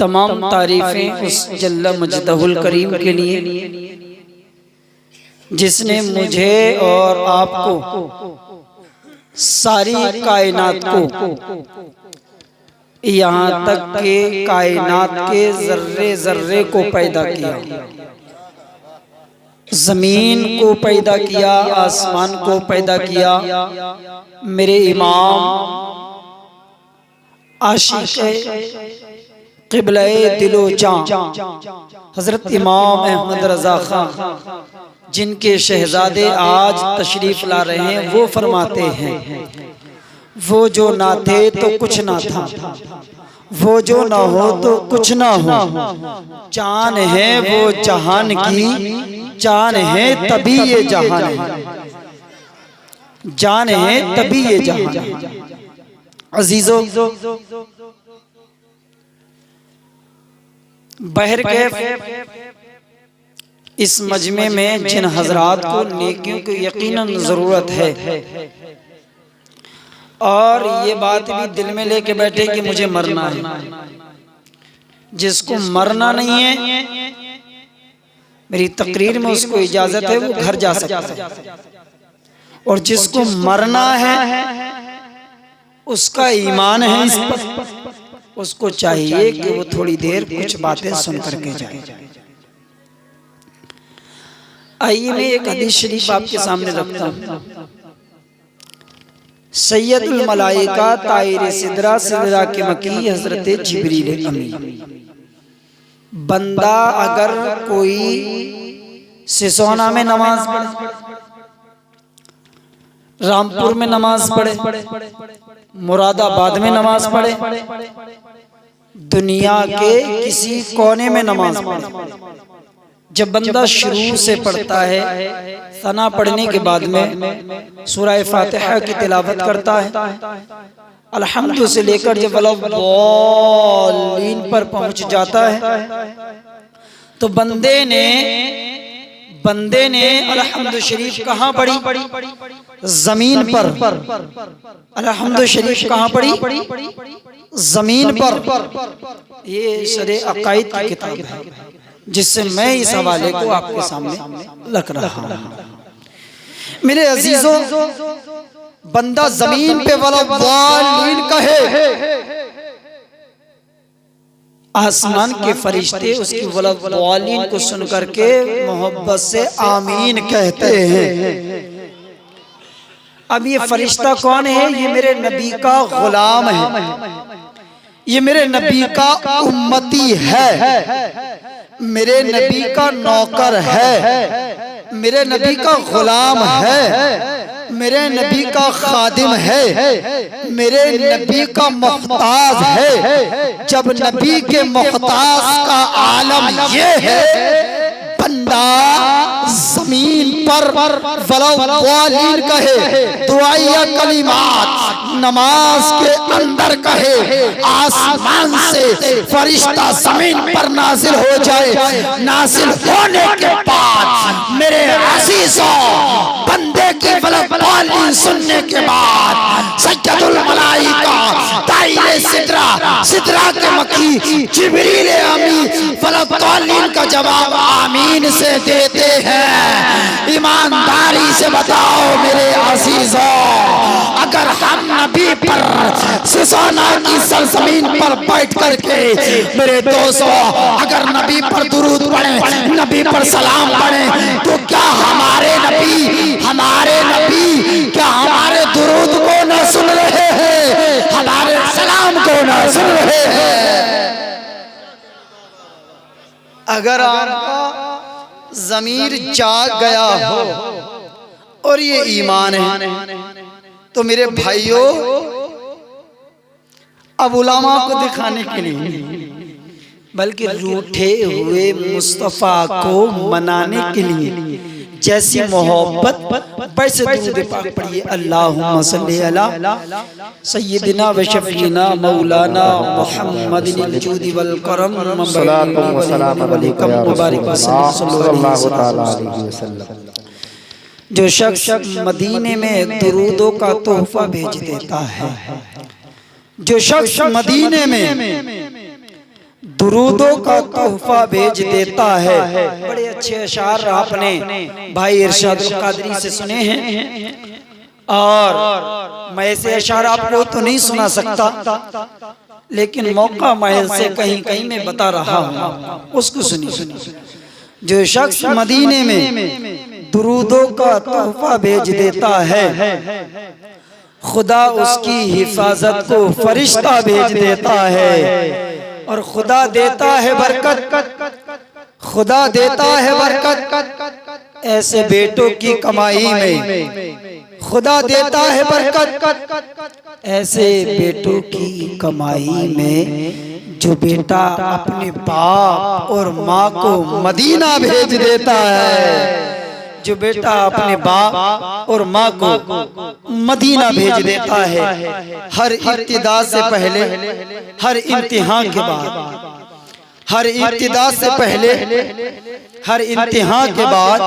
तमाम तारीफें उस जल्ला मजदहुल करीम के लिए जिसने मुझे और आपको सारी कायनात को यहाँ तक के कायनात के जर्रे जर्रे को पैदा किया, जमीन को पैदा किया, आसमान को पैदा किया। मेरे इमाम आशिक़ क़िबला-ए दिलो जान हज़रत इमाम अहमद रज़ा खां, जिनके शहजादे आज तशरीफ ला रहे हैं, वो फरमाते हैं, वो जो ना थे तो कुछ ना था, वो जो ना हो तो कुछ ना हो। जान है वो जहान की, जान है तभी ये जहान है, जान है तभी ये जहान है। अजीजों, बहर के इस मजमे में जिन हजरात को नेकियों की यकीनन जरूरत है और ये बात भी दिल में लेके बैठे कि मुझे मरना है, जिसको मरना नहीं है मेरी तकरीर में उसको इजाजत है, वो घर जा सकता है, और जिसको मरना है उसका ईमान है इस पर, उसको चाहिए कि वो थोड़ी देर कुछ बातें सुन करके जाए। आइए मैं एक हदीस शरीफ आपके सामने रखता हूँ। सैयदुल मलाइका ताइर सिदरा सिदरा के मकी हजरत जिब्रील अमीन। बंदा अगर कोई सिसोना में नमाज पढ़े, रामपुर में नमाज पढ़े, मुरादाबाद में नमाज पढ़े, दुनिया के किसी कोने में नमाज पढ़े, जब बंदा शुरू से पढ़ता है, सना पढ़ने के बाद में सूरह फातिहा की तिलावत करता है, अल्हम्दु से लेकर जब वलद्दालीन पर पहुंच जाता है, तो बंदे ने अल्हम्दु शरीफ कहाँ पढ़ी? जमीन पर। अल्हम्दु शरीफ कहाँ पढ़ी? जमीन पर। ये शरे अकाइद की किताब है, जिससे मैं इस हवाले को आपके सामने रख रहा हूँ। मेरे अजीजों, बंदा जमीन पे वलद्दालीन कहे, आसमान के फरिश्ते उसकी वलद्दालीन को सुन करके मोहब्बत से आमीन कहते हैं। अब ये फरिश्ता कौन है? ये मेरे नबी का गुलाम है, ये मेरे नबी का उम्मती है, मेरे नबी का नौकर है, मेरे नबी का गुलाम है, मेरे नबी का खादिम है, मेरे नबी का मुख्ताज है। जब नबी के मुख्ताज का आलम ये है, बंदा जमीन पर वलद्दालीन कहे, दुआया कलिमात नमाज के अंदर कहे, आसमान से फरिश्ता जमीन पर नाजिल हो जाए। नाजिल होने के बाद मेरे अजीजों, बंदे की वलद्दालीन सुनने के बाद सैयदुल मलाइका ताइरे सिदरा सिदरा के मक्की जिब्रील अमीन वलद्दालीन का जवाब आमीन से देते हैं। ईमानदारी से बताओ मेरे अजीजों, अगर हम नबी पर सिसोना की सरजमीन पर बैठ करके, मेरे दोस्तों, अगर नबी पर दुरूद पढ़े, नबी पर सलाम पढ़े, तो क्या हमारे नबी क्या हमारे दुरूद को न सुन रहे हैं, हमारे सलाम को न सुन रहे हैं? अगर आपका ज़मीर जाग गया हो और ये ईमान है, तो मेरे भाइयों, अब उलमा को दिखाने के लिए बल्कि रूठे हुए मुस्तफ़ा को मनाने के लिए जैसी मोहब्बत वैसे दुरूद पाक पढ़िए। अल्लाहुम्मा सल्ली अला सय्यिदिना व शफ़ीना मौलाना मुहम्मदिल जूदी वल करम सल्लल्लाहु अलैहि वसल्लम। जो शख्स मदीने में दुरूदों का तोहफा भेज देता है, जो शख्स मदीने में दुरूदों का तोहफा भेज देता है। बड़े अच्छे अशार आपने भाई इरशादुल कादरी से सुने हैं, और मैं ऐसे अशार आपको तो नहीं सुना सकता, लेकिन मौका महल से कहीं कहीं मैं बता रहा हूँ, उसको सुनिए। जो शख्स मदीने में दुरूदों का तोहफा भेज देता है, खुदा उसकी हिफाजत को फरिश्ता भेज देता है, और खुदा देता है बरकत, खुदा देता है बरकत ऐसे बेटों की कमाई में, खुदा देता है बरकत ऐसे बेटों की कमाई में, जो बेटा अपने बाप और माँ को मदीना भेज देता है, जो बेटा अपने बाप और माँ को मदीना भेज देता है। हर इब्तिदा से पहले, हर इम्तिहान के बाद, हर इब्तिदा से पहले, हर इम्तिहान के बाद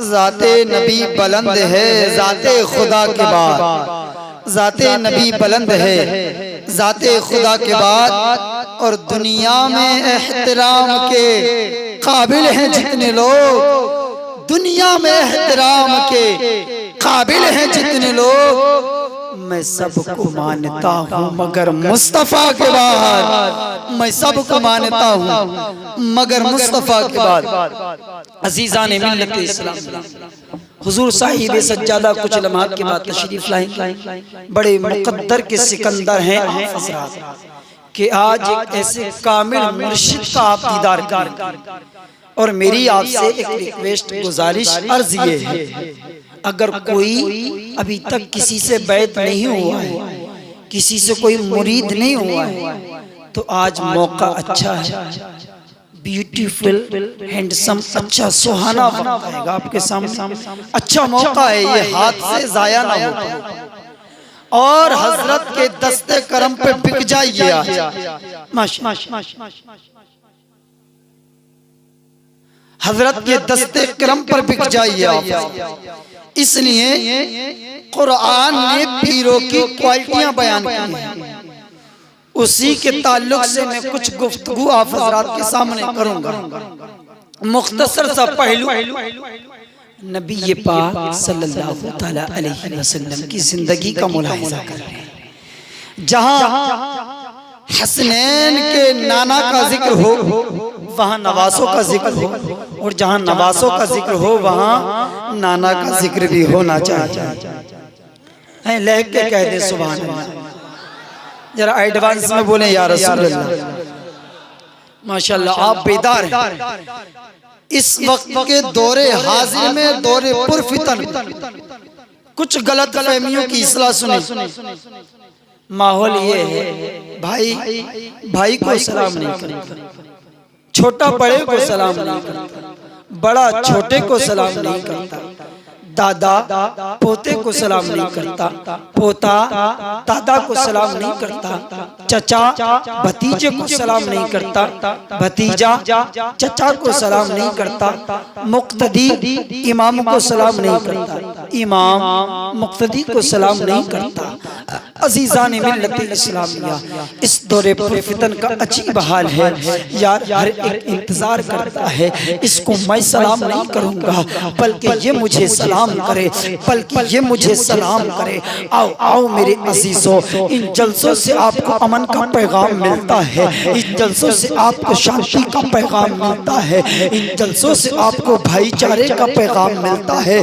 ज़ाते नबी बुलंद है, ज़ाते खुदा के बाद ज़ाते नबी बुलंद है, ज़ाते खुदा के बाद। और दुनिया में एहतराम के काबिल हैं जितने लोग, दुनिया में एहतराम के काबिल हैं जितने लोग, मैं सबको मानता हूँ मगर मुस्तफ़ा के बाद, मैं सबको मानता हूँ मगर मुस्तफ़ा के बाद। अज़ीज़ान मिल्लत इस्लाम, हुजूर साहिब सज्जादा कुछ लम्हात के बाद तशरीफ लाए, बड़े मुक़द्दर के सिकंदर हैं आप हज़रात, कि आज एक ऐसे कामिल मुर्शिद का आप दीदार करें। और मेरी आपसे एक रिक्वेस्ट, गुजारिश, अर्ज ये है, अगर कोई अभी तक किसी से बैत नहीं हुआ है, किसी से कोई मुरीद नहीं हुआ है, तो आज मौका अच्छा है, ब्यूटीफुल हैंडसम अच्छा सुहाना वक्त आएगा आपके सामने, अच्छा मौका है, ये हाथ से जाया ना हो, और हजरत के दस्ते करम पे बिक जाइए हजरत के दस्ते करम पर बिक जाइए आप। इसलिए कुरान ने पीरों की क्वालिटियां बयान की हैं, उसी के ताल्लुक से मैं कुछ गुफ्तगू आप हजरात के सामने करूंगा। मुख्तसर सा पहलू नबी पाक सल्लल्लाहु तआला अलैहि वसल्लम की जिंदगी का मुलाहिजा कर रहे हैं। जहाँ हसनैन के नाना का जिक्र हो, वहाँ नवासों का जिक्र हो, और जहाँ नवासों का जिक्र हो, वहाँ नाना का जिक्र भी होना चाहिए। लह के कह दे सुभान अल्लाह, जरा एडवांस में बोले या रसूल अल्लाह। माशाल्लाह आप बेदार हैं। इस वक्त के दौरे हाजिर में, दौरे पुरफितन, कुछ गलत फहमियों की इस्लाह सुने। माहौल ये है, भाई भाई को सलाम नहीं करता, छोटा बड़े को सलाम नहीं करता, बड़ा छोटे को सलाम नहीं करता, दादा पोते को सलाम नहीं करता, पोता दादा को सलाम नहीं करता, चचा भतीजे को सलाम नहीं करता, भतीजा चचा को सलाम नहीं करता, मुक्तदी इमाम को सलाम नहीं करता, इमाम मुक्तदी को सलाम नहीं करता। अज़ीज़ान मिल्लत इस्लामिया, इस दौरे पर फितन का अजीब हाल है यार, हर एक इंतजार करता है, इसको मैं सलाम नहीं करूंगा बल्कि ये मुझे सलाम करे, बल्कि ये मुझे सलाम करे। आओ आओ मेरे अजीजों, इन जलसों से आपको अमन का पैगाम मिलता है, इन जलसों से आपको शांति का पैगाम मिलता है, इन जलसों से आपको भाईचारे का पैगाम मिलता है।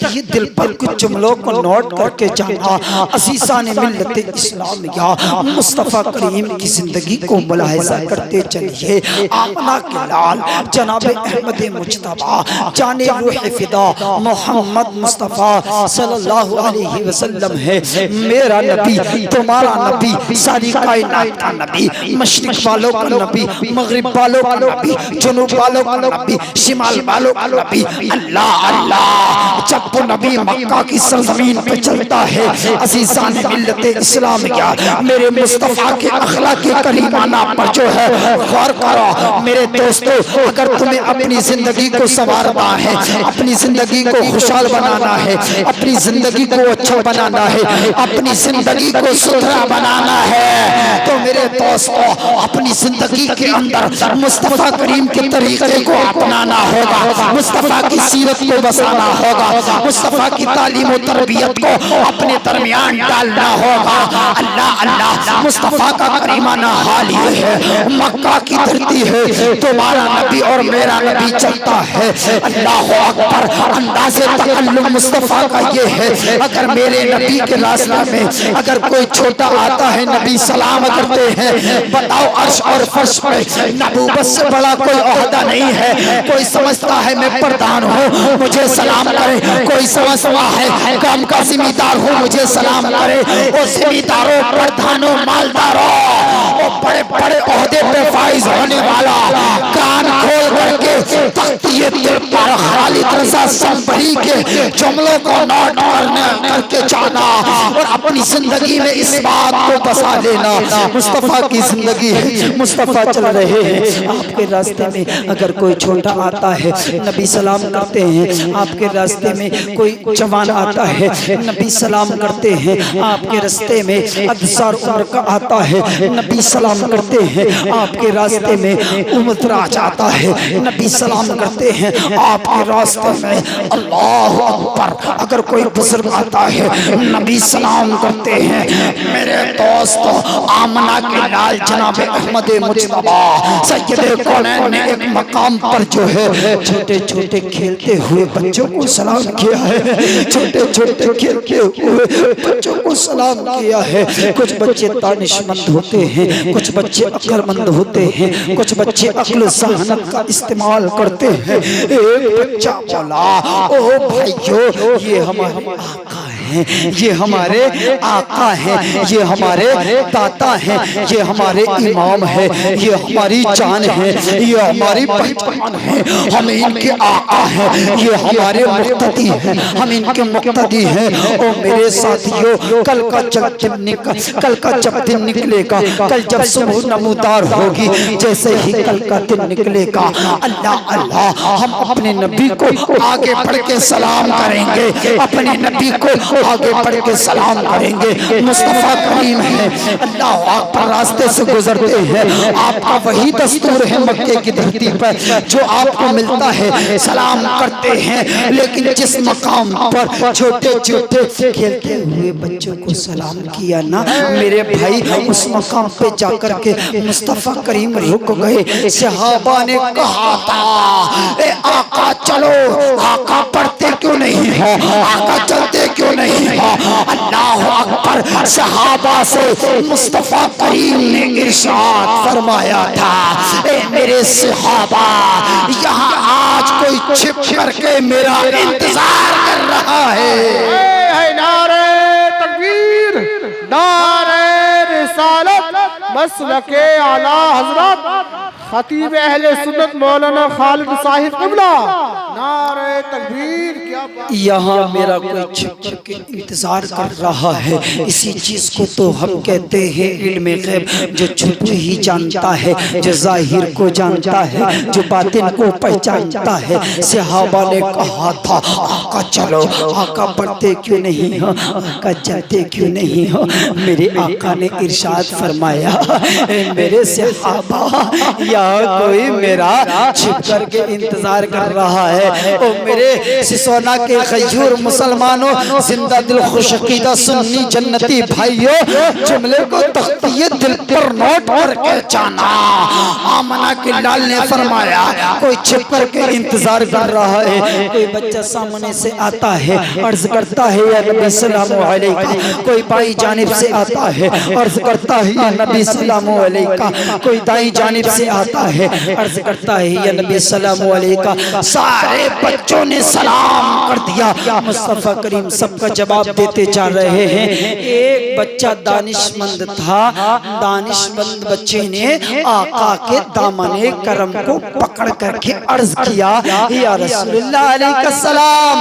ये दिल पर कुछ जुमलों को नोट करके जाना। अज़ीज़ान मिल्लत इस्लामिया, मुस्तफ़ा करीम की जिंदगी को मुलाहिज़ा करते चलिए। आमना के लाल जनाब अहमद मुज्तबा जाने रूह फिदा मोहम्मद मुस्तफ़ा सल्लल्लाहु अलैहि वसल्लम है मेरा नबी, तुम्हारा नबी, सारी कायनात का नबी, मशरिक वालों का नबी, मगरिब वालों का नबी, जुनूब वालों का नबी, शिमाल वालों का नबी। अल्लाह अल्लाह, जब वो नबी मक्का की सरजमीन पे चलता है, अज़ीज़ान मिल्लत मिल्लत इस्लामिया, मेरे मुस्तफ़ा के अखलाक करीमाना पर जो है गौर करो। मेरे दोस्तों, अगर तुम्हें अपनी जिंदगी को संवारना है, अपनी जिंदगी को खुशहाल बनाना है, अपनी जिंदगी को अच्छा बनाना है, अपनी जिंदगी को सुथरा बनाना है, तो मेरे दोस्तों अपनी जिंदगी के अंदर मुस्तफ़ा करीम के तरीके को अपनाना होगा, मुस्तफ़ा की सीरत को बसाना होगा, मुस्तफ़ा की तालीम और तरबियत को अपने दरमियान डालना होगा। अल्लाह अल्लाह, मुस्तफ़ा का करीमाना हाल ये है, मक्का की धरती है, तुम्हारा नबी और मेरा नबी चलता है। अल्लाह अकबर, अंदाज़े तकल्लुम मुस्तफ़ा का ये है, अगर मेरे नबी के रास्ते में अगर कोई छोटा आता है, नबी सलाम करते हैं। बताओ, अर्श और फर्श पे नबूवत से बड़ा कोई ओहदा नहीं है। कोई समझता है मैं प्रधान हूँ, मुझे सलाम करे, कोई समझता है काम का जिम्मेदार हूँ, मुझे सलाम करे। और जिम्मेदारों, प्रधानों, मालदारों, और बड़े बड़े ओहदे पे फाइज होने वाला, कान खोल करके तख्तिये दिल पर खालिद रज़ा संभरी के जुमलों को नोट करके जाना और अपनी जिंदगी में इस बात को बसा लेना। मुस्तफ़ा की जिंदगी है, मुस्तफ़ा चल रहे हैं। आपके रास्ते में अगर कोई छोटा आता है, नबी सलाम करते हैं। आपके रास्ते में कोई जवान आता है, नबी सलाम करते हैं। आपके रास्ते में अदसार उम्र का आता है, नबी सलाम करते हैं। आपके रास्ते में उम्रदराज आता है, नबी सलाम करते हैं। आपके रास्ते में अल्लाह अकबर, अगर कोई बुजुर्ग आता है, नबी सलाम करते हैं। मेरे दोस्तों, आमना के लाल जनाब अहमद मुज्तबा सैयदे कौनैन ने एक मकाम पर जो है छोटे छोटे खेलते हुए बच्चों को सलाम किया है। छोटे छोटे खेलते हुए बच्चों को सलाम किया है। कुछ बच्चे दानिशमंद होते हैं, कुछ बच्चे अक्लमंद होते हैं, कुछ बच्चे अक्ल ज़हानत का इस्तेमाल करते हैं। एक बच्चा बोला, ओ भाइयों, ये हमारे आका हैं, ये हमारे आका हैं, ये हमारे दाता हैं, ये हमारे इमाम है, ये हमारी जान है, ये हमारी पहचान है। हम इनके आका हैं, ये हमारे मुक्तदी हैं, हम इनके मुक्तदी हैं। और मेरे साथियों, कल का जब दिन निकलेगा, कल जब सुबह नमूदार होगी, जैसे ही कल का दिन निकलेगा, अल्लाह अल्लाह, हम अपने नबी को आगे बढ़ के सलाम करेंगे, अपने नबी को आगे बढ़ के सलाम करेंगे। मुस्तफ़ा करीम है, अल्लाह अकबर, रास्ते से गुजरते हैं। आपका वही दस्तूर है मक्के की धरती पर, जो आपको मिलता है, सलाम करते हैं। लेकिन जिस मकाम पर छोटे छोटे खेलते हुए बच्चों को सलाम किया ना मेरे भाई, उस मकाम पे जाकर के मुस्तफ़ा करीम रुक गए। सहाबा ने कहा था, ए आका चलो, आका पढ़ते क्यों नहीं हो, आका चलते क्यों नहीं हो। अल्लाह अकबर, सहाबा से मुस्तफ़ा करीम ने इरशाद फरमाया था, ए मेरे सहाबा, यहाँ आज कोई छिप करके मेरा इंतजार कर रहा है। नारे तकबीर, नारे रिसालत, मसलके आला हज़रत खतीब अहले सुन्नत मौलाना खालिद साहिब क़िबला, नारे तकबीर। क्या यहाँ मेरा कोई छिप के इंतजार कर रहा है। इसी चीज को तो हम कहते हैं इल्म गैब, जो छुप ही जानता है, जो जाहिर को जानता है, जो बातिन को पहचानता है। सहाबा ने कहा था, आका चलो, आका पढ़ते क्यों नहीं हो, आका चलते क्यों नहीं हो। मेरे आका ने इरशाद फरमाया, मेरे सहाबा, यहाँ कोई मेरा छिप करके इंतजार कर रहा है। ओ मेरे सिसोना के खजूर मुसलमानों, जिंदा दिल खुशकीदा सुन्नी जन्नती भाइयों, जुमले को तख्तिये दिल पर नोट करके जाना। आमना के लाल ने फरमाया, कोई छिप करके इंतजार कर रहा है। कोई बच्चा सामने से आता है, अर्ज करता है, या नबी सल्लल्लाहु अलैहि वसल्लम। कोई बाई जानिब से आता है, अर्ज करता है, या नबी सल्लल्लाहु अलैहि वसल्लम। कोई दाई जानिब से आता है, अर्ज करता है, या नबी सल्लल्लाहु अलैहि वसल्लम। सारे बच्चों ने सलाम कर दिया। मुस्तफा करीम सबका जवाब देते जा रहे हैं। एक बच्चा दानिशमंद था, दानिशमंद बच्चे ने आका के दामने करम को पकड़ करके अर्ज किया, या रसूलुल्लाह अलैहिस्सलाम,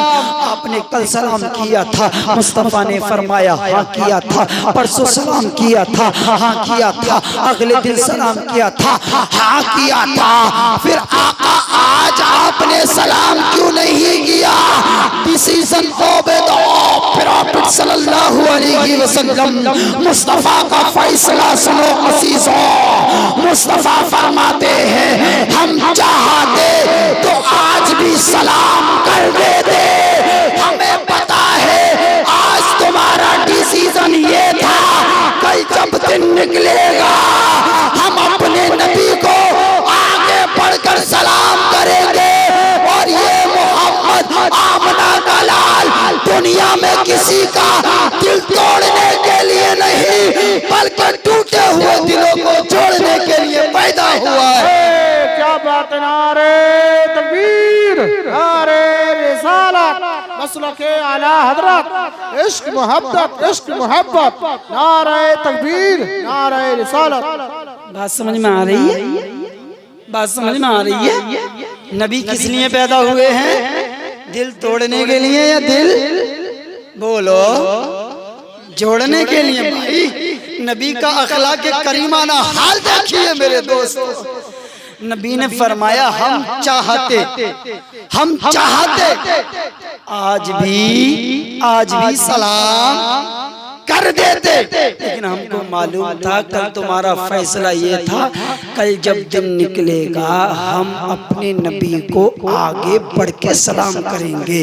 आपने कल सलाम किया था। मुस्तफा ने फरमाया हाँ किया था, परसों सलाम किया था, हाँ किया था, अगले दिन सलाम किया था, हाँ किया था। फिर आका आज आपने सलाम क्यों नहीं किया? डिसीजन प्रॉफिट सल्लल्लाहु अलैहि वसल्लम, मुस्तफा का फैसला सुनो अजीजों। मुस्तफा फरमाते हैं हम चाहते तो आज भी सलाम कर देते। हमें पता है आज तुम्हारा डिसीजन ये था, कल जब दिन निकलेगा हम अपने नबी को आगे बढ़कर सलाम करेंगे। और ये मोहम्मद आमना का लाल दुनिया में किसी का दिल तोड़ने के लिए नहीं, बल्कि टूटे हुए दिलों को जोड़ने के लिए पैदा हुआ है। क्या बात है, नारे तकबीर, नारे रिसालत, मसलके आला हजरत, इश्क मोहब्बत, इश्क मोहब्बत, नारे तकबीर, नारे रिसालत। बात समझ में आ रही है? बात समझ में आ रही है? नबी किस लिए पैदा हुए हैं? दिल तोड़ने के लिए या दिल बोलो जोड़ने के लिए? भाई नबी का अखलाक करीमाना हाल देखिए मेरे दोस्तों। नबी ने फरमाया हम चाहते आज भी सलाम कर देते, लेकिन हमको मालूम था कल तुम्हारा फैसला ये था, कल जब दिन निकलेगा हम अपने नबी को आगे बढ़ के सलाम करेंगे।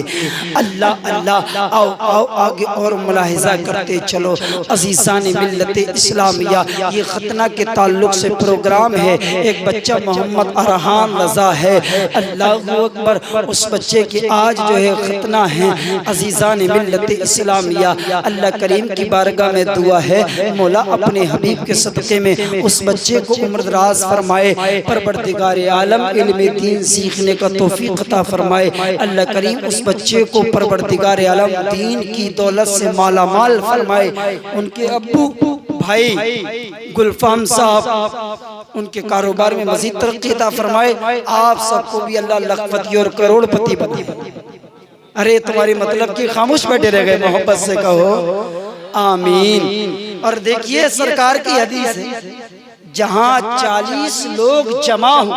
अल्लाह अल्लाह, आओ आओ आगे और मुलाहिजा करते चलो। अजीज़ान मिल्लत इस्लामिया, ये खतना के ताल्लुक से प्रोग्राम है। एक बच्चा मोहम्मद अरहान रजा है, अल्लाह अकबर, उस बच्चे की आज जो है खतना है। अजीज़ान मिल्लत इस्लामिया, अल्लाह करीम की बारगाह में दुआ है मौला अपने हबीब के सदक़े में उस बच्चे को उम्र दराज फरमाए, परवरदिगार आलम इल्म दीन सीखने का तौफीक अता फरमाए। अल्लाह करीम उस बच्चे को परवरदिगार आलम दीन की दौलत से माला माल फरमाए। उनके अब्बू भाई गुलफाम साहब, उनके कारोबार में मजीद तरक्की अता फरमाए। आप सबको भी अल्लाह लखपति और करोड़पति बनाए। अरे तुम्हारी मतलब कि खामोश बैठे रह गए, मोहब्बत से कहो आमीन। और देखिए सरकार की हदीस है, जहां 40 लोग जमा हो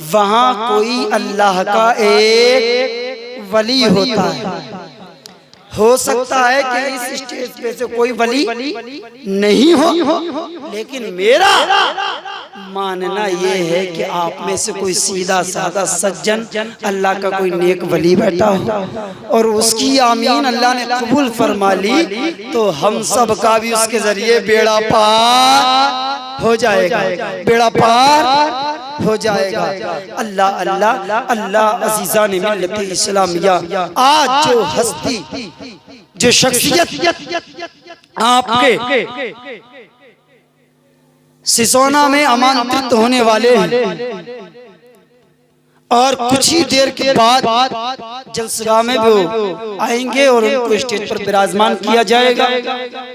वहां कोई अल्लाह का एक वली होता है। हो सकता है कि इस स्टेज पे से कोई वली नहीं हो, लेकिन मेरा मानना ये है कि आप में से कोई सीधा साधा सज्जन अल्लाह का कोई नेक वली बैठा हो और उसकी आमीन अल्लाह ने कबूल फरमा ली, तो हम सब का भी उसके जरिए बेड़ा पार हो जाएगा, बेड़ा पार हो जाएगा। अल्लाह अल्लाह अल्लाह। अजीज़ान मिल्लत इस्लामिया, आज जो हस्ती, जो शख्सियत आपके सिसोना में आमंत्रित होने वाले हैं और कुछ ही देर के बाद जलसगाह में वो आएंगे और उनको स्टेज पर विराजमान किया जाएगा।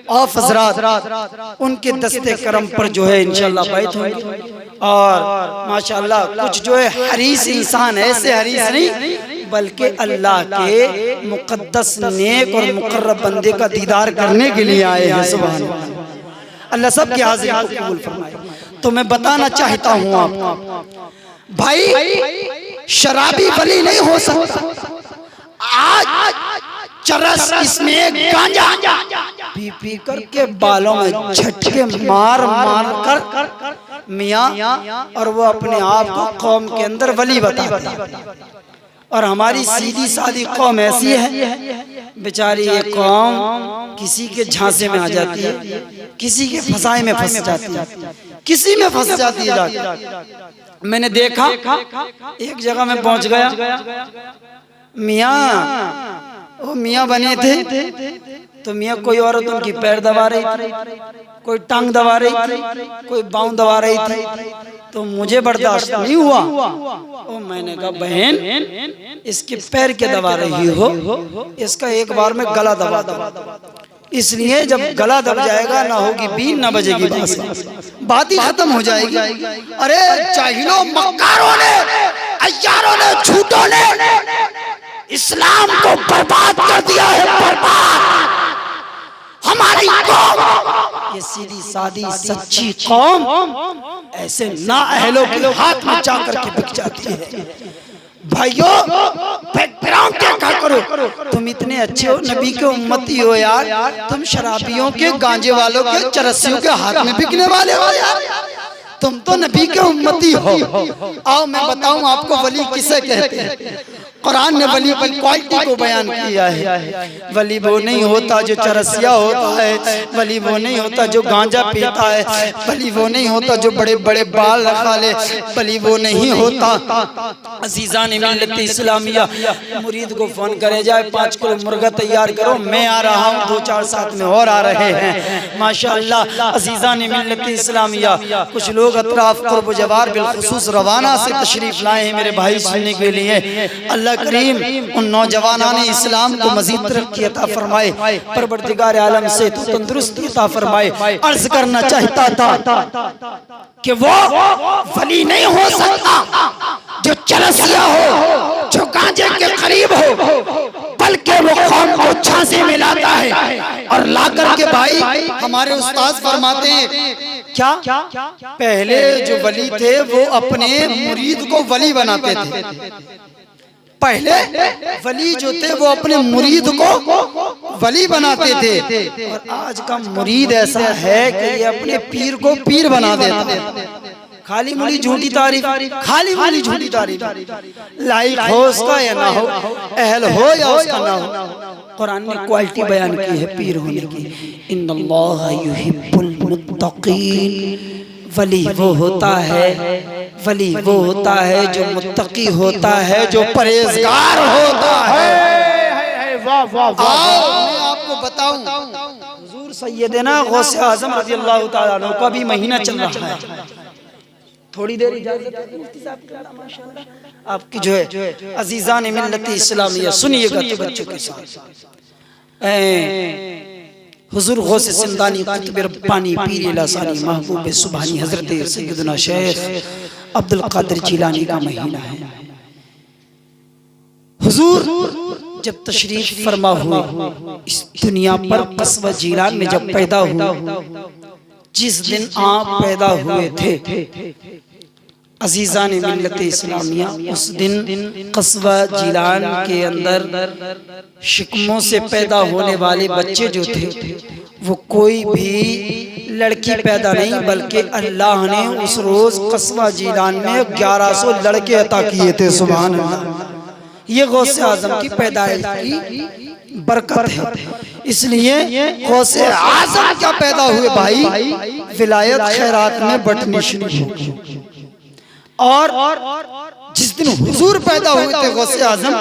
और हज़रात उनके दस्ते करम पर जो है इंशाअल्लाह बैठ होंगे। और माशाअल्लाह कुछ जो है हरीस इंसान, ऐसे हरीस नहीं बल्कि अल्लाह के मुकद्दस नेक और मुकर्रब बंदे का दीदार करने के लिए आए हैं। सुभान अल्लाह, अल्लाह सब की हाजिरी को कबूल फरमाए। तो मैं बताना चाहता हूँ आपको भाई, शराबी वली नहीं हो सकता। आज चरस इसमें गांजा पी पी करके बालों में झटके मार मार कर मियाँ, और वो अपने आप को कौम के अंदर वली बताते हैं। और हमारी सीधी सादी कौम ऐसी है, बेचारी ये कौम किसी के झांसे में आ जाती है, किसी के फसाए में फंस जाती है, किसी में फंस जाती है। मैंने देखा एक जगह में पहुंच गया, मियाँ वो मियाँ बने थे, तो मियाँ कोई औरत उनकी पैर दबा रही थी, कोई टांग दबा रही थी, कोई बाँव दबा रही थी। तो मुझे बर्दाश्त नहीं हुआ। ओ मैंने कहा बहन इसके पैर के दबा रही हो, इसका एक बार में गला दबा दो, इसलिए जब गला दब जाएगा ना होगी बीन ना बजेगी बांसुरी, बात ही खत्म हो जाएगी। अरे जाहिलों, मक्कारों ने, अय्यारों ने, झूठों ने इस्लाम को बर्बाद कर दिया है, बर्बाद। हमारी कौम, ये सीधी सादी सच्ची कौम ऐसे ना अहलों के हाथ में जाकर के बिक जाती है। भाइयों, बैकग्राउंड क्या करो, तुम इतने अच्छे हो, नबी के उम्मती हो यार, तुम शराबियों के, गांजे वालों के, चरसियों के हाथ में बिकने वाले हो यार, तुम तो नबी के उम्मती हो। आओ मैं बताऊं आपको वली किसे कहते हैं। कुरान ने वली की क्वालिटी को बयान किया है। वली वो नहीं होता जो चरसिया होता है, वली वो नहीं होता जो गांजा पीता है, वली वो नहीं होता जो बड़े बड़े बाल रखा ले, वली वो नहीं होता। अजीज़ान मिल्लत इस्लामिया, मुरीद को फोन करे जाए 5 किलो मुर्गा तैयार करो, मैं आ रहा हूँ, 2-4 साथ में और आ रहे हैं माशाअल्लाह। अजीज़ान मिल्लत इस्लामिया, कुछ लोग अतराफ कुर्ब जवार बिलखुसूस रवाना से तशरीफ लाए हैं मेरे भाई सुनने के लिए। अल्लाह करीम उन नौजवानों ने इस्लाम को मजीद तरक्की अता फरमाए, परवरदिगार आलम से तो तंदुरुस्ती अता फरमाए। अर्ज करना चाहता था कि वो वली नहीं हो सकता जो चरसिया हो, जो गांजे के करीब हो, बल्कि वो कौम को झांसे में लाता है और ला करके भाई हमारे उस्ताद फरमाते हैं क्या पहले जो वली थे वो अपने मुरीद को वली बनाते थे। पहले वली जो थे वो अपने मुरीद को वली बनाते थे, और आज का मुरीद ऐसा है कि ये अपने पीर को पीर बना देता है। खाली मुली झूठी तारीफ, खाली मुली झूठी तारीफ, लाइक हो उसका या ना हो, अहल हो या उसका ना हो। कुरान ने क्वालिटी बयान की है पीर होने की। इन्नल्लाह युहिब्बुल मुत्तकीन, वली वो होता है, वली वो होता है जो मुत्तकी होता है, जो परहेजगार होता है। वाह वाह वाह। मैं आपको बताऊं, हुजूर सैयदना गौसे आजम रज़ियल्लाहु ताला अन्हु का भी महीना चल रहा है। थोड़ी देर इजाजत है मुफ्ती साहब की, माशाअल्लाह आपकी जो है अजीज़ान मिल्लत इस्लामिया सुनिएगा तो बच्चों के साथ। हुजूर गौसे सिंदानी कुतुब रब्बानी पीर लासानी महबूब सुभानी हजरत सैयदना शेख अब्दुल कादिर जिलानी का महीना है। हुजूर जब तशरीफ फरमा हुए इस दुनिया पर, कस्बा जिलान में जब पैदा हुए, जिस दिन आप पैदा हुए थे अजीज़ान मिल्लत इस्लामिया, उस दिन कस्बा जिलान के अंदर शिकमों से पैदा होने वाले बच्चे जो थे वो कोई भी लड़की पैदा नहीं, बल्कि अल्लाह ने उस रोज कस्बा जिलान में 1100 लड़के अता किए थे। सुभान अल्लाह। ये गौसे आजम की पैदाइश की बरकत है। इसलिए गौसे आजम क्या पैदा हुए भाई, विलायत खैरात में बटनी शुरू हो। और जिस दिन हुजूर पैदा हुए थे गौसे आजम,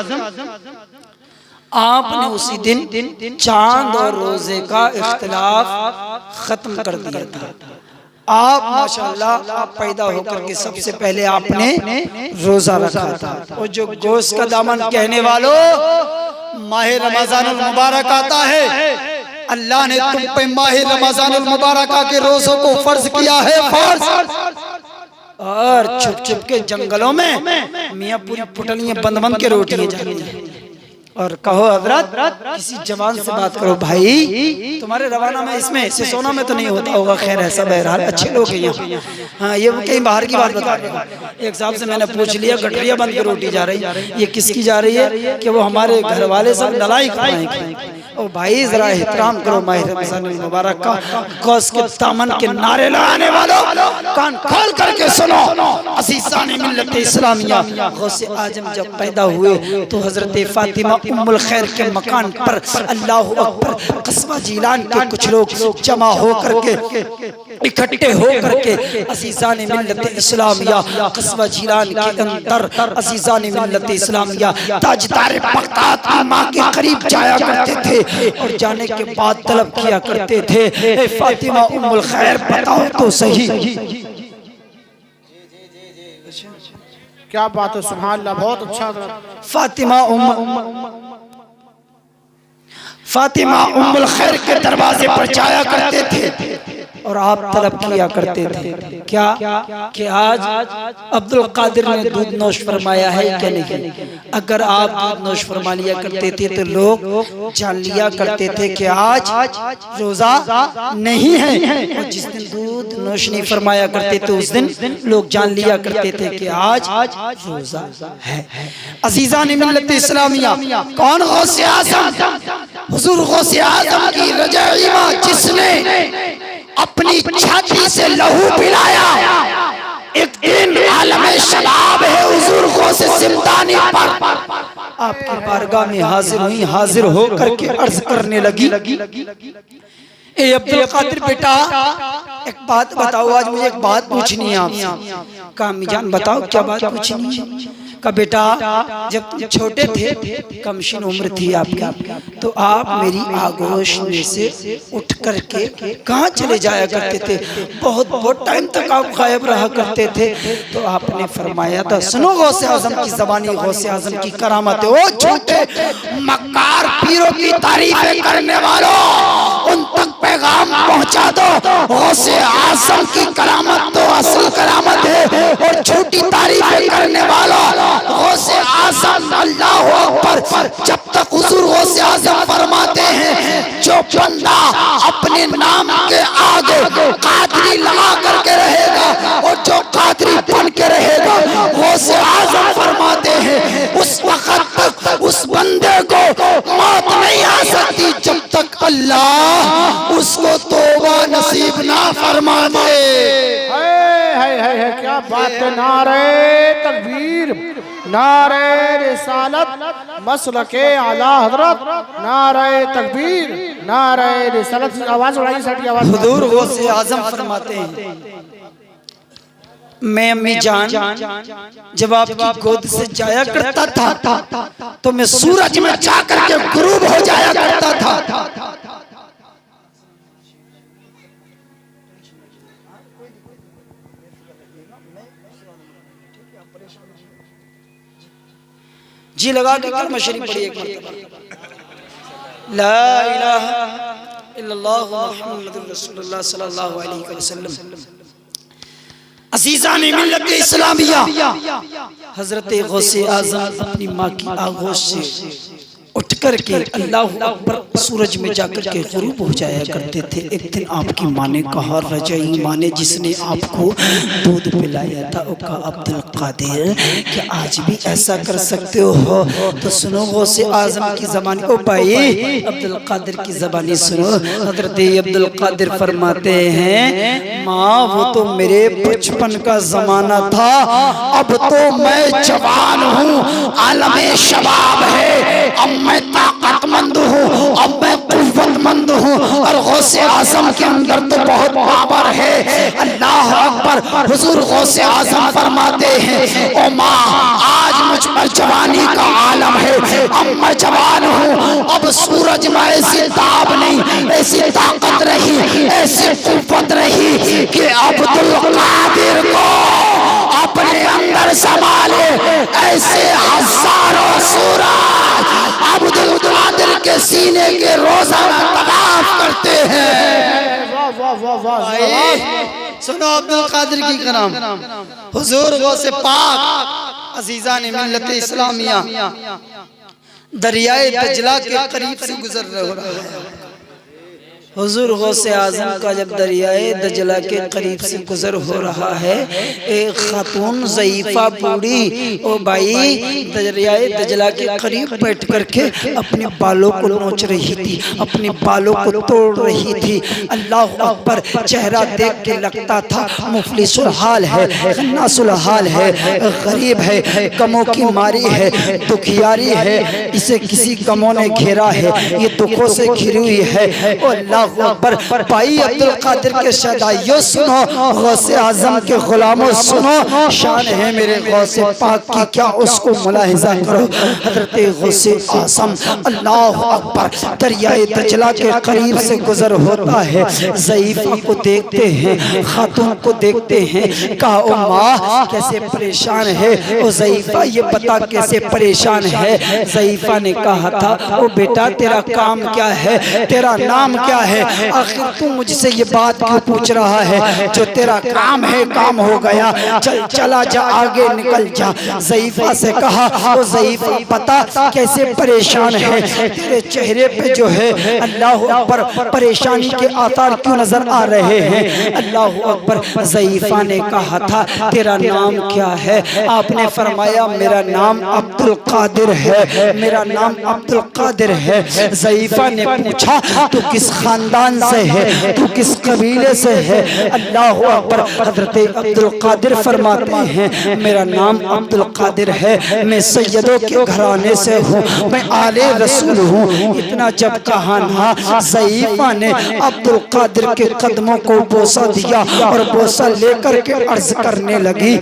आपने उसी दिन चांद और रोजे का इख्तिलाफ खत्म कर दिया था। आप माशाअल्लाह आप पैदा होकर के सबसे पहले आपने रोजा रखा था। और जो गोश्त का दामन कहने वालों, माह रमजानुल मुबारक आता है, अल्लाह ने तुम पे माह रमजानुल मुबारक के रोजों को फर्ज किया है, फर्ज। और छुप छुप के जंगलों में मियाँ पूरी पुटलियां बंद बंद के रोटियां जा रही हैं। और कहो हजरत किसी जवान से बात करो, भाई तुम्हारे रवाना में इसमें सिसोना में तो नहीं होता होगा, खैर ऐसा बहरहाल अच्छे लोग हैं यहाँ। हाँ ये कहीं बाहर की बात बता रहे हैं। एक साहब से मैंने पूछ लिया, गठरिया बंद के रोटी जा रही, ये किसकी जा रही है? कि वो हमारे घर वाले सब नलाई खाएंगे। ओ भाई जरा एहतराम करो माह रमजान मुबारक का। गौस के दामन के नारे लगाने वालों कान खोल करके सुनो। अज़ीज़ान मिल्लत इस्लामिया, गौसे आजम जब पैदा हुए तो हजरत फातिमा उम्मुल खैर के मकान पर अल्लाहु अकबर कस्बा जिलान के कुछ लोग जमा हो करके, इकट्ठे हो करके अज़ीज़ान मिल्लत इस्लामिया कस्बा जिलान के अंदर अज़ीज़ान मिल्लत इस्लामिया ताजदार बगदाद की मां के करीब जाया करते थे और जाने के बाद तलब किया करते थे, ए फातिमा उम्मुल खैर बताओ तो सही क्या बात है, सुभान अल्लाह, बहुत अच्छा। फातिमा उम्मुल खैर के दरवाजे पर जाया करते थे और आप तलब किया करते थे क्या कि आज अब्दुल कादिर ने दूध नोश फरमाया है क्या नहीं। अगर आप दूध नोश फरमा लिया करते थे तो लोग जान लिया करते थे कि आज रोजा नहीं है, और जिस दिन दूध नोश नहीं फरमाया करते थे उस दिन लोग जान लिया करते थे कि आज रोजा है। अजीज़ान मिल्लत इस्लामिया, कौन गौसे आज़म? हुजूर गौसे आज़म की रज़ाई मां जिसने अपनी छाती से लहू पिलाया, एक दिन आलमे शबाब है हुजूर गौसे सिमदानी पर आपकी बारगाह में हाजिर हुई। हाजिर होकर के अर्ज करने लगी, ए अब्दुल कादिर बेटा, एक बात बताओ, आज मुझे एक बात पूछनी है आपसे। कामी जान बताओ क्या बात पूछनी है? का बेटा, जब तुम छोटे थे, कमशीन उम्र थी आपकी, तो आप मेरी आगोश में से उठ करके कहाँ चले जाया करते थे? बहुत टाइम तक आप गायब रहा करते थे। तो आपने फरमाया था, सुनो गौसे आज़म की ज़बानी, गौसे आज़म की करामत है। ओ छोटे मक्कार पीरों की तारीफें करने वालों, उन तक पैगाम पहुंचा दो, गौसे आज़म की करामत तो असल करामत है, और छोटी तारीफें करने वालों, गौसे आज़म अल्लाहु अकबर। जब तक हुजूर गौसे आज़म फरमाते हैं, जो बंदा अपने नाम के आगे कादरी लगा करके रहेगा और जो कादरी बन के रहेगा, गौसे आज़म फरमाते हैं उस वक्त तक उस बंदे को मौत नहीं आ सकती जब तक अल्लाह उसको तौबा नसीब ना फरमा दे। है क्या बात है। नारे तकबीर, नारे रिसालत, मसलके आला हजरत, नारे तकबीर, नारे रिसालत। आवाज उड़ाइए, साड़ी आवाज। हुजूर गौसे आज़म फरमाते हैं, मैं अम्मी जान जब आपकी गोद से जाया करता था तो मैं सूरज में जाकर के गुरूब हो जाया करता था। जी लगा के कलमा शरीफ पढ़िए एक मरतबा, ला इलाहा इल्लल्लाह मुहम्मदुर रसूलुल्लाह सल्लल्लाहु अलैहि वसल्लम। अज़ीज़ान मिल्लत इस्लामिया, हजरत गौसे आज़म अपनी माँ की आगोश से उठ करके अल्लाहु अकबर सूरज में जाकर के गुरूब हो जाया करते थे। एक दिन आपकी माँ ने कहा, रजाई माँ ने जिसने आपको दूध पिलाया था, उसका अब्दुल कादिर, क्या आज भी ऐसा कर सकते हो? तो सुनो गौसे आज़म की ज़बानी, ओ भाई अब्दुल कादिर की ज़बानी सुनो। हज़रत अब्दुल कादिर फरमाते हैं, माँ वो तो मेरे बचपन का ज़माना था, अब तो मैं जवान हूँ, आलमे शबाब है, अब मैं ताकतमंद हूँ, अब मैं कुव्वतमंद हूँ, और गौसे आज़म के अंदर तो बहुत पावर है। अल्लाह अकबर। हुजूर गौसे आज़म फरमाते हैं, ओ माँ आज मुझ पर जवानी का आलम है, अब मैं जवान हूँ, अब सूरज में ऐसी ताब नहीं, ऐसी ताकत रही, ऐसी कुव्वत रही कि अब्दुल कादिर को अपने अंदर संभाले ऐसे हजारों सूरज अब्दुल कादिर के सीने के रोजाना तवाफ करते हैं। सुनो अब्दुल कादिर की कराम, हुजूर गौसे पाक अज़ीज़ान मिल्लत इस्लामिया दरियाए दजला के करीब से गुजर रहा है। हुजूर गौसे आज़म का जब दरियाए दजला के करीब से गुजर हो रहा है, एक खातून ज़ईफ़ा बूढ़ी ओ भाई दरियाए दजला के करीब बैठ करके अपने बालों को नोच रही थी, अपने बालों को तोड़ रही थी। अल्लाह अकबर। चेहरा देख के लगता था मुफलिसुल हाल है, खन्नासुल हाल है, गरीब है, गमों की मारी है, दुखियारी है, इसे किसी गमों ने घेरा है, ये दुखों से घिरी हुई है। ओ अल्लाह अल्लाहु अकबर। भाई अब्दुल कादिर के शदाइयों सुनो, गौसे आजम के गुलामों सुनो, शान है मेरे गौसे पाक की क्या उसको मुलाहिजा करो। हजरत गौसे आजम अल्लाहु अकबर दरियाए दजला के करीब से गुजर होता है, ज़ईफ़ा को देखते हैं, खातून को देखते हैं, कहा ओ माँ कैसे परेशान है। ओ ज़ईफ़ा ये बता कैसे परेशान है। ज़ईफ़ा ने कहा था ओ बेटा तेरा काम क्या है, तेरा नाम क्या है, आखिर तू मुझसे ये बात क्यों पूछ रहा है। जो तेरा काम है काम हो गया, चल चला जा आगे निकल जा। ज़ईफ़ा से कहा ओ ज़ईफ़ा बता कैसे परेशान है, तेरे चेहरे पे जो है अल्लाह अकबर परेशानी के आसार क्यों नजर आ रहे हैं। अल्लाह अकबर। ज़ईफ़ा ने कहा था तेरा नाम क्या है। आपने फरमाया मेरा नाम अब्दुल कादिर है, मेरा नाम अब्दुल कादिर है। ज़ईफ़ा ने पूछा तू किस खानदान से है, तू किस कबीले से है। अल्लाह अकबर। हज़रत अब्दुल कादिर फरमाते हैं मेरा नाम अब्दुल कादिर है, मैं सैयदों के घराने से हूँ, मैं आले रसूल हूँ। इतना जब कहा ना, ज़ईफ़ा ने अब्दुल कादिर के कदमों को बोसा दिया और बोसा लेकर के अर्ज करने लगी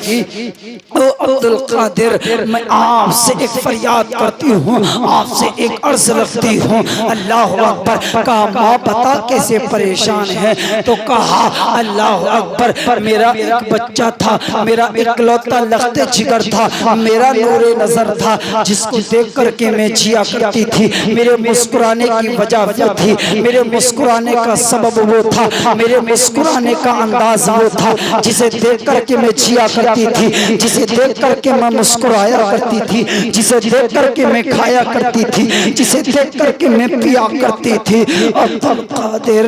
ओ अब्दुल कादिर मैं आपसे एक फरियाद करती हूँ, आपसे एक अर्ज रखती हूँ। अल्लाह अकबर। कहा माँ बता कैसे परेशान है। तो कहा अल्लाह अकबर मेरा एक बच्चा था, मेरा इकलौता लख्ते जिगर था, मेरा नूरे नजर था, जिसको देख करके मैं जिया करती थी। मेरे मुस्कुराने की वजह वो थी, मेरे मुस्कुराने का सबब वो था, मेरे मुस्कुराने का अंदाज वो था, जिसे देख करके मैं जिया करती थी, जिसे देख करके मैं मुस्कुराया करती थी, जिसे देख करके मैं खाया करती थी, जिसे देख करके मैं पिया करती थी। अब्दुल कादिर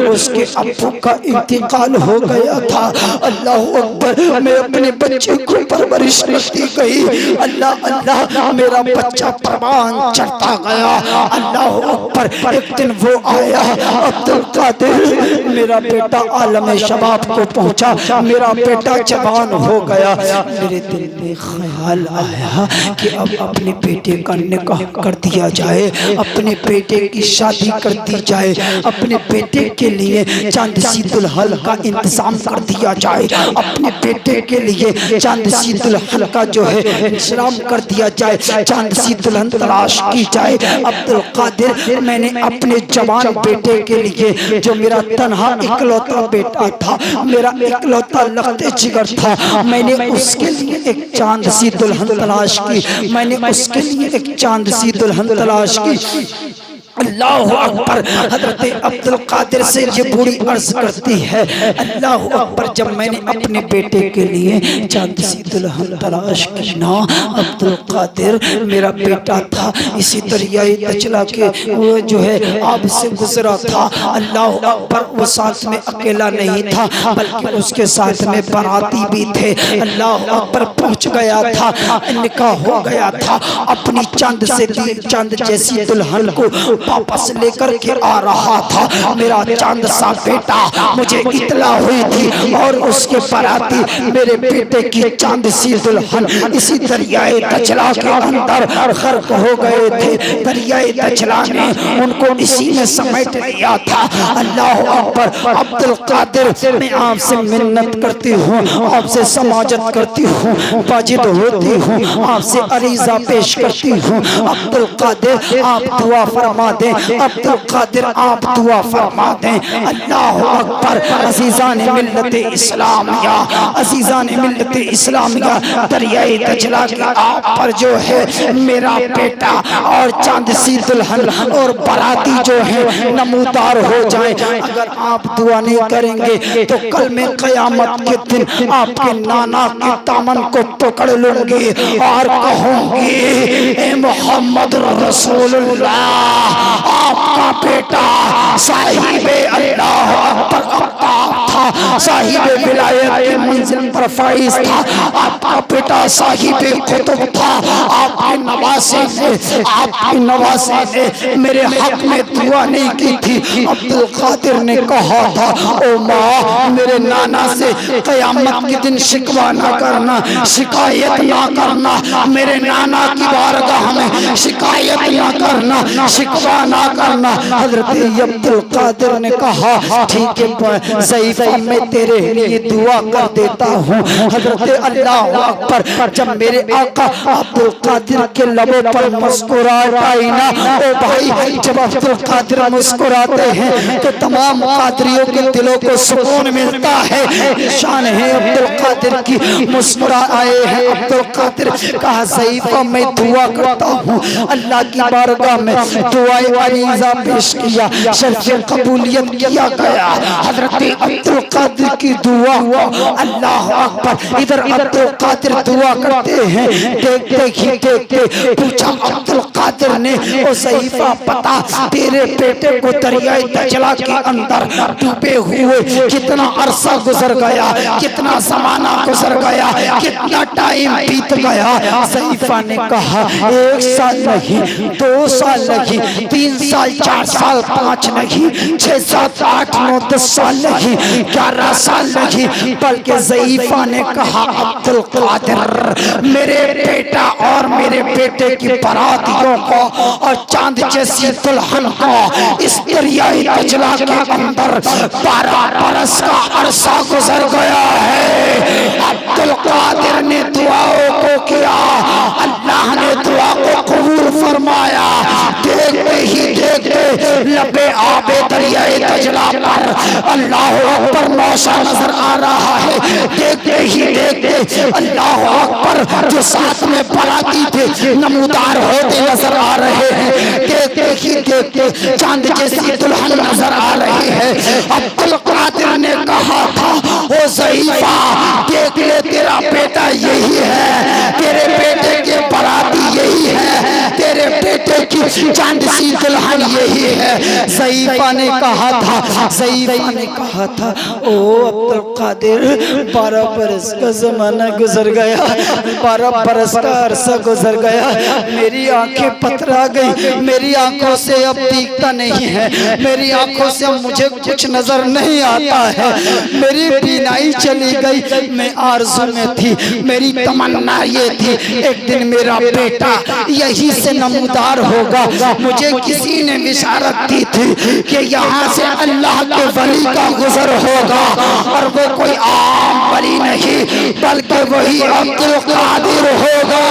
उसके अब्बू का इंतकाल हो गया था। अल्लाह अकबर। मैं अपने बच्चे को परवरिश करती गई, अल्लाह अल्लाह मेरा बच्चा परवान चढ़ता गया। अल्लाह अकबर। एक दिन वो आया अब्दुल कादिर मेरा बेटा आलम शबाब को पहुंचा, मेरा बेटा जवान हो गया। मेरे दिल में ख्याल आया कि अब अपने बेटे का निकाह कर दिया जाए, अपने बेटे की शादी कर दी जाए, अपने बेटे के लिए चांद सी दुल्हन का इंतजाम कर दिया जाए, अपने बेटे के लिए चांद सी दुल्हन का जो है इंतजाम कर दिया जाए, चांद सी दुल्हन तलाश की जाए। अब्दुल कादिर मैंने अपने जवान बेटे के लिए जो मेरा तन्हा इकलौता बेटा था, मेरा इकलौता लख्ते जिगर था, मैंने उसके लिए एक चांद सी दुल्हन तलाश की, मैंने उसके लिए एक चांद सी दुल्हन तलाश की। अल्लाह अकबर। हज़रत अब्दुल कादिर से ये बूढ़ी अर्ज करती है अल्लाह अकबर जब मैंने अपने बेटे के लिए चांद सी दुल्हन तलाश की ना, अब्दुल कादिर मेरा बेटा था, इसी दरियाए दजला के वो जो है आप से गुजरा था। अल्लाह अकबर। वो साथ में अकेला नहीं था बल्कि उसके साथ में बाराती भी थे। अल्लाह अकबर। पहुंच गया था, निकाह हो गया था, अपनी चांद से चांद जैसी दुल्हन को वापस लेकर के आ रहा था। मेरा चांद सा बेटा, मुझे इतला हुई थी और उसके बाराती मेरे बेटे की चांद सी दुल्हन इसी दरियाए दजला के अंदर गर्क हो गए थे। दरियाए दजला ने उनको इसी में समेट लिया था। अल्लाह अकबर। अब्दुल कादिर मैं आपसे मिन्नत करती हूँ, आपसे समाजत करती हूँ, वाजिद होती हूँ, आपसे अरीजा पेश करती हूँ। अब्दुल कादिर आप दुआ फरमा दें, अब्दुल कादिर आप दुआ फरमा दें। अल्लाह अकबर। अजीज़ान मिल्लत इस्लामिया, अजीज़ान मिल्लत इस्लामिया, दरियाए दजला के आप पर जो है मेरा बेटा और चांद सी दुल्हन और बाराती जो है नमूदार हो जाए। अगर आप दुआ नहीं करेंगे तो कल मैं क़यामत के दिन आपके नाना के दामन को पकड़ लूंगी और कहूंगी ए मोहम्मद रसूलुल्लाह आपका बेटा साहिबे अल्लाह अकबर था, साहिबे विलायत के मंजिल पर फाइज था। आपका बेटा साहिबे कुतुब था। आपके नवासे ने, आपकी नवासे ने मेरे हक में दुआ नहीं की थी। अब्दुल कादिर ने कहा था ओ माँ मेरे नाना से क़यामत के दिन शिकवा ना करना, शिकायत ना करना, मेरे नाना की बारगाह हमें शिकायत ना करना, शिकवा ना करना। हजरत अब्दुल कादिर ने कहा ठीक है ज़ईफ़ा, मैं तेरे लिए दुआ कर देता हूँ। हजरत अल्लाह अकबर, जब मेरे आका अब्दुल कादिर के लबों पर मुस्कुराहट आई ना, ओ भाई जब अब्दुल कादिर मुस्कुराते हैं तो तमाम कादरियों के दिलों को सुकून मिलता है। शान है अब्दुल कादिर की, मुस्कुराए हैं अब्दुल कादिर। कहा ज़ईफ़ा मैं दुआ करता हूँ। अल्लाह की बारगाह में दुआए अरीज़ा पेश किया, शर्फ़ कबूलियत किया गया। हजरत अब्दुल कादिर की दुआ, अल्लाह अकबर। इधर अब्दुल कादिर दुआ करते हैं, देखते ही देखते पूछा अब्दुल कादिर ने, ओ ज़ईफ़ा पता तेरे बेटे को दरियाए दजला के अंदर डूबे हुए कितना अरसा गुजर गया, कितना ज़माना गुजर गया, कितना टाइम बीत गया। ज़ईफ़ा ने कहा 1 साल नहीं, 2 साल नहीं, 3 साल, 4 साल, 5 नहीं, 6, 7, 8, 9, 10 साल नहीं, 11 साल नहीं, बल्कि ज़ईफ़ा ने कहा अब्दुल कादिर मेरे बेटा और मेरे बेटे की बारातियों को और चांद जैसी दुल्हन को इस दरियाए दजला के अंदर 12 बरस का अरसा गुजर गया है। अब्दुल कादिर ने दुआओं को किया, अल्लाह ने दुआ को कबूल फरमाया। देखते ही देखते लबे आबे दरियाए दजला पर अल्लाह अकबर मौसा नजर आ रहा है। देखते ही देखते अल्लाह अकबर जो साथ में बाराती थे नमूदार होते नजर आ रहे हैं। देखते ही देखते चांद जैसी दुल्हन नजर आ रही है। अब्दुल कादिर ने कहा था ओ ज़ईफ़ा देख ले तेरा बेटा यही है, तेरे बेटे के बाराती यही है, तेरे बेटे की चांद सी दुल्हन यही है। ज़ईफ़ा ने कहा था, ज़ईफ़ा ने कहा था ओ अब्दुल कादिर 12 बरस का ज़माना गुजर गया, 12 बरस का अरसा गुजर गया, मेरी आंखें पथरा गई, मेरी आंखों से अब दिखता नहीं है, मेरी आंखों से मुझे कुछ नजर नहीं आता है, मेरी बीनाई चली गई। मैं आरज़ू में थी, मेरी तमन्ना ये थी एक दिन मेरा बेटा यही से नमूदार होगा। मुझे किसी ने बिशारत दी थी कि यहाँ से अल्लाह के वली का गुजर होगा और वो कोई आम वली नहीं बल्कि वही अब्दुल कादिर होगा।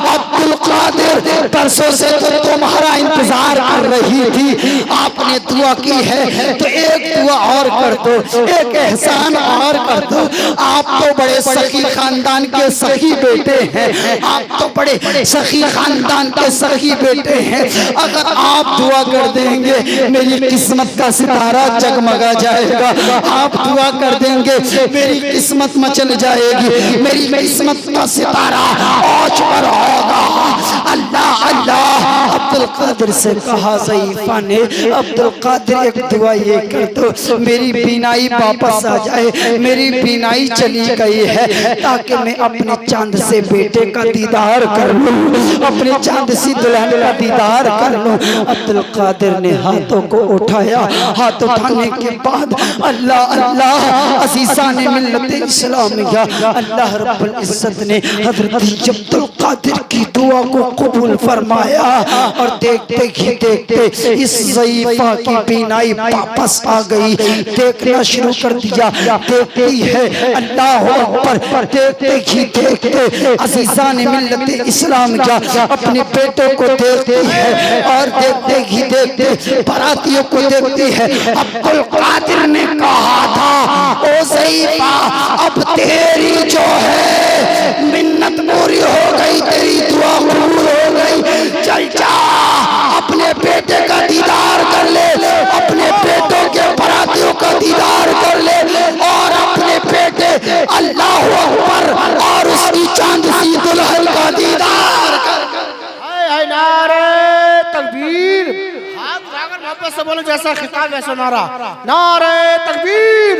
अब्दुल कादिर परसों से तो तुम्हारा इंतजार कर रही थी, आपने दुआ की है तो एक दुआ और कर दो, एक एहसान और कर दो। आप तो बड़े सखी खानदान के सखी बेटे हैं, आप तो बड़े सखी खानदान के सखी बेटे हैं। अगर आप दुआ कर देंगे मेरी किस्मत का सितारा जगमगा जाएगा, आप दुआ कर देंगे मेरी किस्मत मचल जाएगी, मेरी किस्मत का सितारा औच पर होगा। अल्लाह अल्लाह। अब्दुल कादिर से कहा ज़ईफ़ा ने अब्दुल कादिर एक दुआ ये कर दो मेरी बीनाई वापस आ जाए, मेरी बीनाई चली गई है ताकि मैं अपने चांद से बेटे का दीदार कर लूं, अपने चांद सी दुल्हन का दीदार कर लूं। अब्दुल कादिर ने हाथों को उठाया, हाथ उठाने के बाद अल्लाह अल्लाह अज़ीज़ान मिल्लत इस्लामिया अल्लाह रब्बुल इज्जत ने हज़रत अब्दुल कादिर की दुआ को कबूल फरमाया और देखते ही देखते इस ज़ईफ़ा की बीनाई वापस आ गई। देखना शुरू कर दिया, देखती है अल्लाह अकबर। देखते ही देखते अज़ीज़ान मिल्लत इस्लाम क्या अपने बेटे को देखती है और देखते ही देखते बारातियों को देखती है। अब्दुल कादिर ने कहा था ओ ज़ईफ़ा अब तेरी जो है मिन्नत पूरी हो गई, तेरी दुआ कबूल हो गई, चल जा अपने बेटे का दीदार कर ले, अपने बेटों के बारातियों का दीदार कर ले और अपने बेटे अल्लाह अकबर और उसकी चांद सी दुल्हन का दीदार कर। हाय नारे तकबीर, हाथ उठाकर मोहब्बत से बोलो जैसा खिताब वैसा नारा। नारे तकबीर,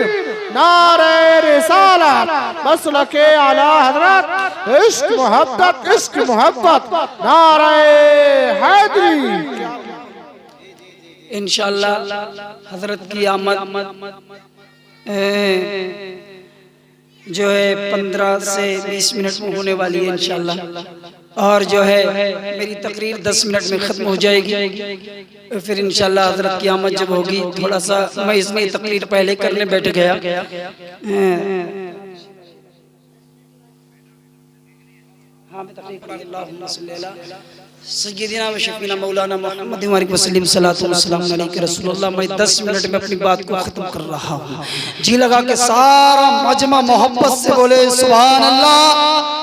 नारे रिसालत, मसलके आला हज़रत, इश्क मोहब्बत, इश्क मोहब्बत, नारे हैदरी। इंशाअल्लाह हजरत की आमद जो है 15 से 20 मिनट में होने वाली है इंशाअल्लाह। और जो है मेरी तकरीर 10 मिनट में ख़त्म हो जाएगी। फिर इंशाल्लाह हज़रत की आमद जब होगी, थोड़ा सा मैं इसमें तकरीर पहले करने बैठ गया। सय्यदना व शफीना मौलाना मुहम्मद व सल्लम सलातु व सलाम अलैहि रसूलुल्लाह। मैं 10 मिनट में अपनी बात को ख़त्म कर रहा हूँ। जी लगा के सारा मजमा मोहब्बत से बोले सुभान अल्लाह।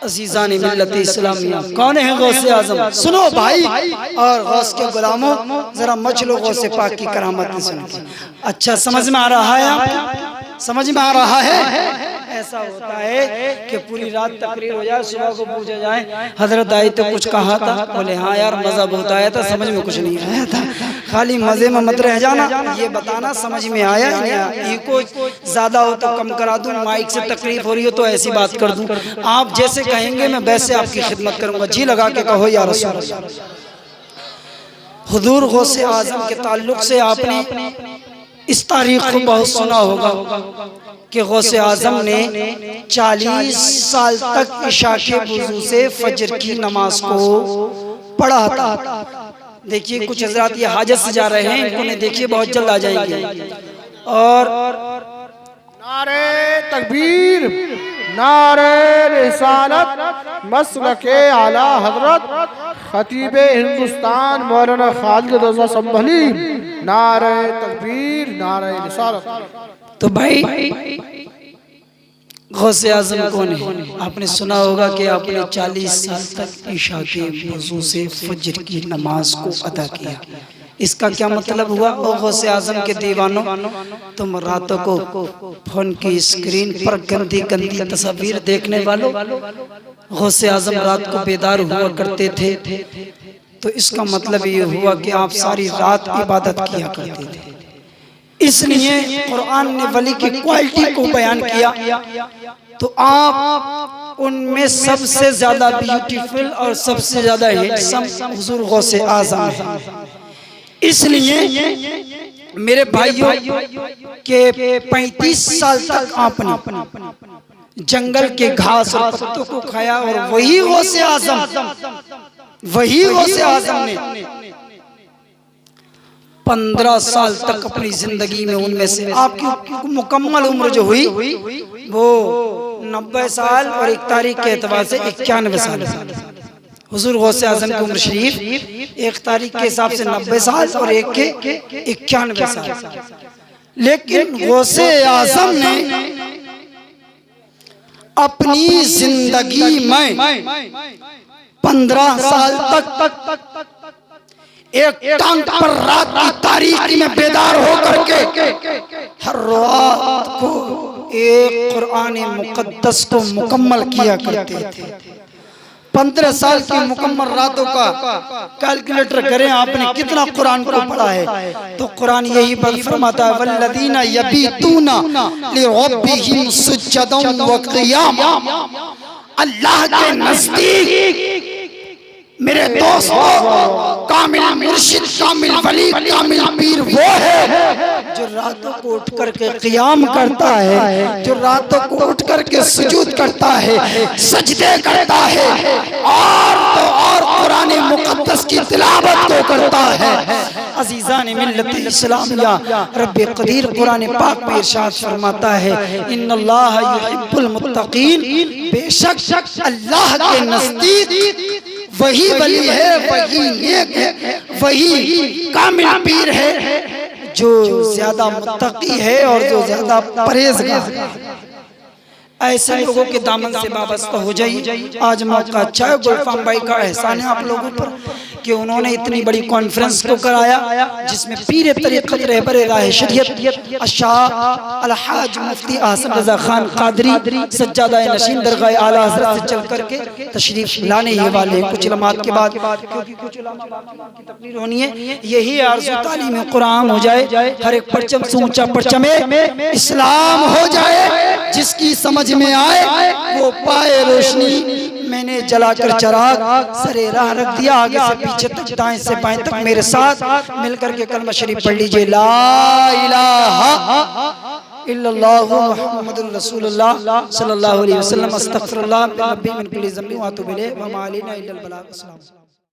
अज़ीज़ान मिल्लत इस्लामिया, कौन है गौसे आज़म? सुनो भाई और गौस के गुलामों, जरा मच लो गौसे पाक की करामत सुन के। अच्छा समझ में आ रहा है? आप समझ में आ रहा है? ऐसा होता है कि पूरी रात तकरीर हो जाए, सुबह को पूछा जाए हजरत आई तो कुछ कहा था, बोले हाँ यार मजा बहुत आया था, समझ में कुछ नहीं आया था। खाली मजे में मत रह जाना, ये बताना समझ में आया या नहीं आया। इको ज्यादा हो तो कम करा दूं, माइक से तकलीफ हो रही हो तो ऐसी बात कर दूं। आप जैसे कहेंगे मैं वैसे आपकी खिदमत करूंगा। जी लगा के कहो या रसूल अल्लाह। हुजूर गौसे आजम के ताल्लुक से आपने इस तारीख को बहुत सुना होगा कि गौसे आजम ने 40 साल तक इशा के वुज़ू से फजर की नमाज को पढ़ा था। देखिए कुछ हजरात ये हाजत से जा रहे हैं, इनको देखिए बहुत जल्द आ जाएंगे। और नारे तकबीर, नारे रिसालत, मसलके आला हजरत खतीबे हिंदुस्तान मौलाना खालिद रज़ा संभली। नारे तकबीर, नारे रिसालत। तो भाई गौसे आज़म कौन है? आपने सुना होगा कि आपने 40 साल तक इशा के वज़ू से फजर की नमाज को अदा किया। इसका क्या मतलब हुआ? ओ गौसे आज़म के दीवानों, तुम रातों को फोन की स्क्रीन पर गंदी गंदी तस्वीर देखने वालों, गौसे आज़म रात को बेदार हुआ करते थे, तो इसका मतलब ये हुआ कि आप सारी रात इबादत किया करते थे। इसलिए कुरान ने वली की क्वालिटी को बयान किया, तो आप उनमें सबसे ज्यादा ब्यूटीफुल और सबसे ज्यादा हैंडसम हुजूर गौसे आज़म हैं। इसलिए मेरे भाइयों के 35 साल तक आपने जंगल के घास और पत्तों को खाया, और वही गौसे आज़म ने 15 साल तक अपनी जिंदगी में उनमें से आपकी मुकम्मल उम्र जो हुई वो 90 साल और एक तारीख के एतबार से 91 साल। हुजूर गौसे आज़म की उम्र शरीफ एक तारीख के हिसाब से 90 साल और एक के 91 साल। लेकिन गौसे आज़म ने अपनी जिंदगी में 15 साल तक एक टांग पर रात की तारीकी में बेदार होकर के हर रात को एक कुरान मुकद्दस को मुकम्मल किया करते थे। 15 साल की मुकम्मल रातों का कैलकुलेटर करें आपने कितना कुरान को पढ़ा है, तो कुरान यही फरमाता है वल्लदीना यबीतूना लिरब्बिहिम सुज्जदन व क़ियामा। अल्लाह के नजदीक मेरे दोस्तों कामिल मुर्शिद, कामिल वली, कामिल पीर वो है जो रातों को उठ करके क़ियाम करता है, जो रातों को उठ करके सुजूद करता है, सजदे करता है, और तो और कुरान मुक़द्दस की तिलावत को करता है। अज़ीज़ान मिल्लत इस्लामिया, रब्बे क़दीर कुरान पाक में इरशाद फरमाता है इन्नल्लाह युहिब्बुल मुत्तक़ीन, बेशक अल्लाह के नज़दीक वही वली है, वही नेक है, वही कामिल पीर है जो ज्यादा मुत्तकी है और जो ज्यादा परहेज़गार है। ऐसे लोगों के दामन से वाबस्ता हो जाइए। आज मौका अच्छा है, गुलफाम भाई का एहसान है आप लोगों पर कि उन्होंने इतनी बड़ी कॉन्फ्रेंस को कराया जिसमें पीर तरीक़त रहबर राह शरीयत शाह अलहाज मुफ्ती आसिम रज़ा खान क़ादरी सज्जादा नशीन दरगाह आला हज़रत से चल करके तशरीफ लाने ही वाले कुछ लम्हात के बाद, क्योंकि कुछ की तकरीर होनी है। यही आरज़ू तालीम कुरान हो जाए, हर एक परचम से ऊंचा परचमे इस्लाम हो जाए, जिसकी समझ में आए वो पाए रोशनी। मैंने जलाकर चराग सरे राह रख दिया, आगे से पीछे तक दाएं से बाएं तक मेरे साथ मिलकर के कलमा शरीफ पढ़ लीजिए ला इलाहा इल्लल्लाहु मुहम्मदुर रसूलुल्लाह सल्लल्लाहु अलैहि वसल्लम। अस्तगफिरुल्लाह रब्बी मिन कुल्ली ज़ंबि व अतूबु इलैहि व मा अलैना इल्लल बलाग।